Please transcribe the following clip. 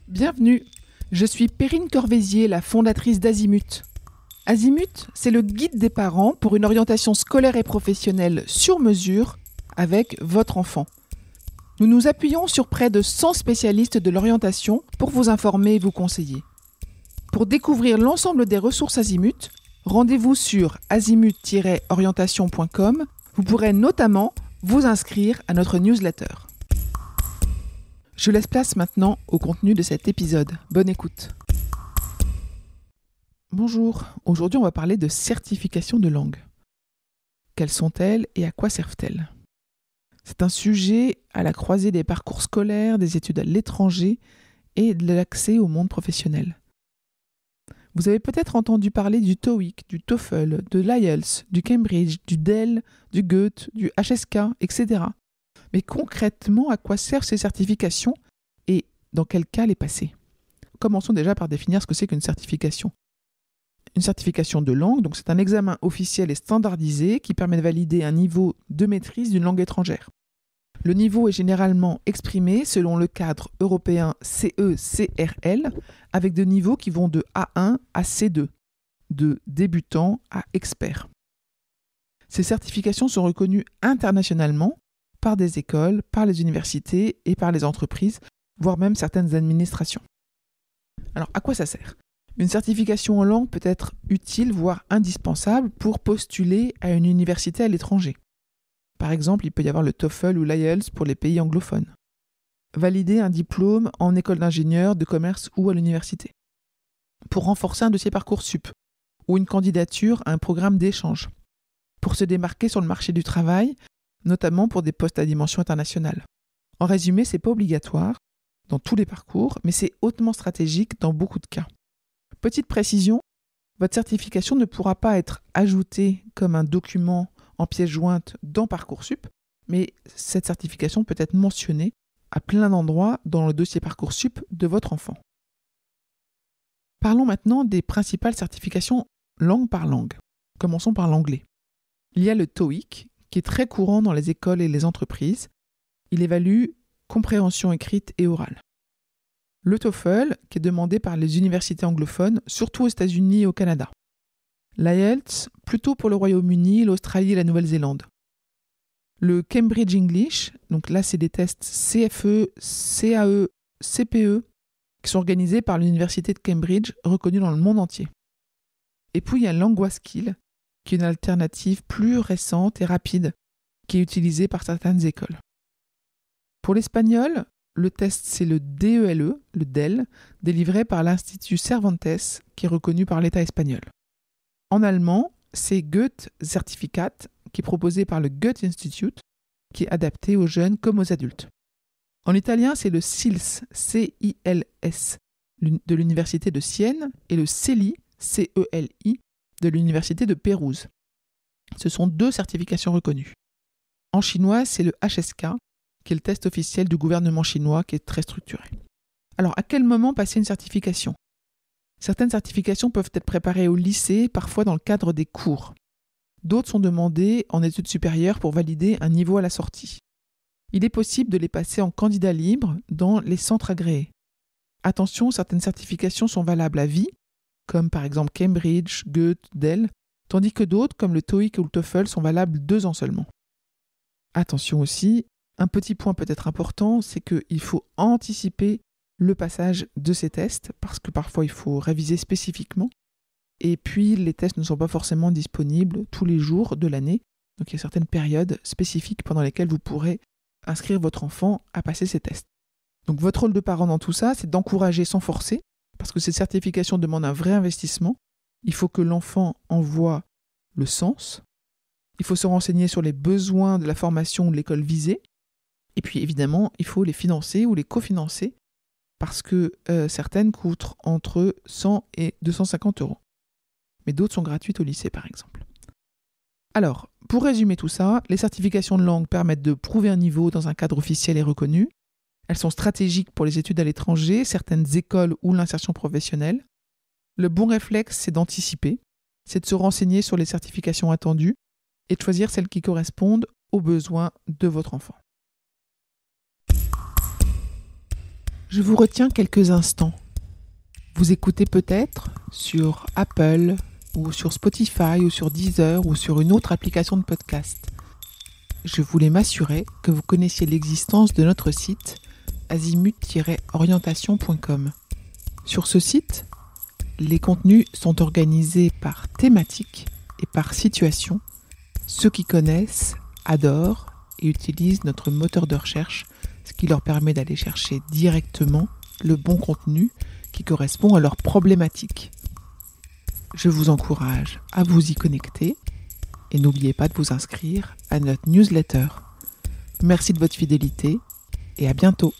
Bienvenue, je suis Perrine Corvézier, la fondatrice d'Azimut. Azimut, c'est le guide des parents pour une orientation scolaire et professionnelle sur mesure avec votre enfant. Nous nous appuyons sur près de 100 spécialistes de l'orientation pour vous informer et vous conseiller. Pour découvrir l'ensemble des ressources Azimut, rendez-vous sur azimut-orientation.com. Vous pourrez notamment vous inscrire à notre newsletter. Je laisse place maintenant au contenu de cet épisode. Bonne écoute. Bonjour, aujourd'hui on va parler de certification de langue. Quelles sont-elles et à quoi servent-elles ? C'est un sujet à la croisée des parcours scolaires, des études à l'étranger et de l'accès au monde professionnel. Vous avez peut-être entendu parler du TOEIC, du TOEFL, de l'IELTS, du Cambridge, du DEL, du Goethe, du HSK, etc. Mais concrètement, à quoi servent ces certifications et dans quel cas les passer ? Commençons déjà par définir ce que c'est qu'une certification. Une certification de langue, donc c'est un examen officiel et standardisé qui permet de valider un niveau de maîtrise d'une langue étrangère. Le niveau est généralement exprimé selon le cadre européen CE-CRL, avec des niveaux qui vont de A1 à C2, de débutant à expert. Ces certifications sont reconnues internationalement par des écoles, par les universités et par les entreprises, voire même certaines administrations. Alors, à quoi ça sert ? Une certification en langue peut être utile, voire indispensable, pour postuler à une université à l'étranger. Par exemple, il peut y avoir le TOEFL ou l'IELTS pour les pays anglophones. Valider un diplôme en école d'ingénieur, de commerce ou à l'université. Pour renforcer un dossier Parcoursup ou une candidature à un programme d'échange. Pour se démarquer sur le marché du travail, notamment pour des postes à dimension internationale. En résumé, ce n'est pas obligatoire dans tous les parcours, mais c'est hautement stratégique dans beaucoup de cas. Petite précision, votre certification ne pourra pas être ajoutée comme un document en pièce jointe dans Parcoursup, mais cette certification peut être mentionnée à plein d'endroits dans le dossier Parcoursup de votre enfant. Parlons maintenant des principales certifications langue par langue. Commençons par l'anglais. Il y a le TOEIC, qui est très courant dans les écoles et les entreprises. Il évalue compréhension écrite et orale. Le TOEFL, qui est demandé par les universités anglophones, surtout aux États-Unis et au Canada. L'IELTS, plutôt pour le Royaume-Uni, l'Australie et la Nouvelle-Zélande. Le Cambridge English, donc là c'est des tests CFE, CAE, CPE, qui sont organisés par l'université de Cambridge, reconnue dans le monde entier. Et puis il y a LanguaSkill, qui est une alternative plus récente et rapide, qui est utilisée par certaines écoles. Pour l'espagnol, le test c'est le DELE, le DEL, délivré par l'Institut Cervantes, qui est reconnu par l'État espagnol. En allemand, c'est Goethe Certificat, qui est proposé par le Goethe Institute, qui est adapté aux jeunes comme aux adultes. En italien, c'est le CILS, C-I-L-S, de l'Université de Sienne, et le CELI, C-E-L-I, de l'Université de Pérouse. Ce sont deux certifications reconnues. En chinois, c'est le HSK, qui est le test officiel du gouvernement chinois, qui est très structuré. Alors, à quel moment passer une certification ? Certaines certifications peuvent être préparées au lycée, parfois dans le cadre des cours. D'autres sont demandées en études supérieures pour valider un niveau à la sortie. Il est possible de les passer en candidat libre dans les centres agréés. Attention, certaines certifications sont valables à vie, comme par exemple Cambridge, Goethe, DEL, tandis que d'autres, comme le TOEIC ou le TOEFL, sont valables 2 ans seulement. Attention aussi, un petit point peut-être important, c'est qu'il faut anticiper le passage de ces tests, parce que parfois il faut réviser spécifiquement. Et puis les tests ne sont pas forcément disponibles tous les jours de l'année. Donc il y a certaines périodes spécifiques pendant lesquelles vous pourrez inscrire votre enfant à passer ces tests. Donc votre rôle de parent dans tout ça, c'est d'encourager sans forcer, parce que ces certifications demandent un vrai investissement. Il faut que l'enfant en voie le sens. Il faut se renseigner sur les besoins de la formation ou de l'école visée. Et puis évidemment, il faut les financer ou les cofinancer, parce que certaines coûtent entre 100 et 250 €. Mais d'autres sont gratuites au lycée, par exemple. Alors, pour résumer tout ça, les certifications de langue permettent de prouver un niveau dans un cadre officiel et reconnu. Elles sont stratégiques pour les études à l'étranger, certaines écoles ou l'insertion professionnelle. Le bon réflexe, c'est d'anticiper, c'est de se renseigner sur les certifications attendues et de choisir celles qui correspondent aux besoins de votre enfant. Je vous retiens quelques instants. Vous écoutez peut-être sur Apple ou sur Spotify ou sur Deezer ou sur une autre application de podcast. Je voulais m'assurer que vous connaissiez l'existence de notre site azimut-orientation.com. Sur ce site, les contenus sont organisés par thématique et par situation. Ceux qui connaissent adorent et utilisent notre moteur de recherche, ce qui leur permet d'aller chercher directement le bon contenu qui correspond à leur problématique. Je vous encourage à vous y connecter et n'oubliez pas de vous inscrire à notre newsletter. Merci de votre fidélité et à bientôt.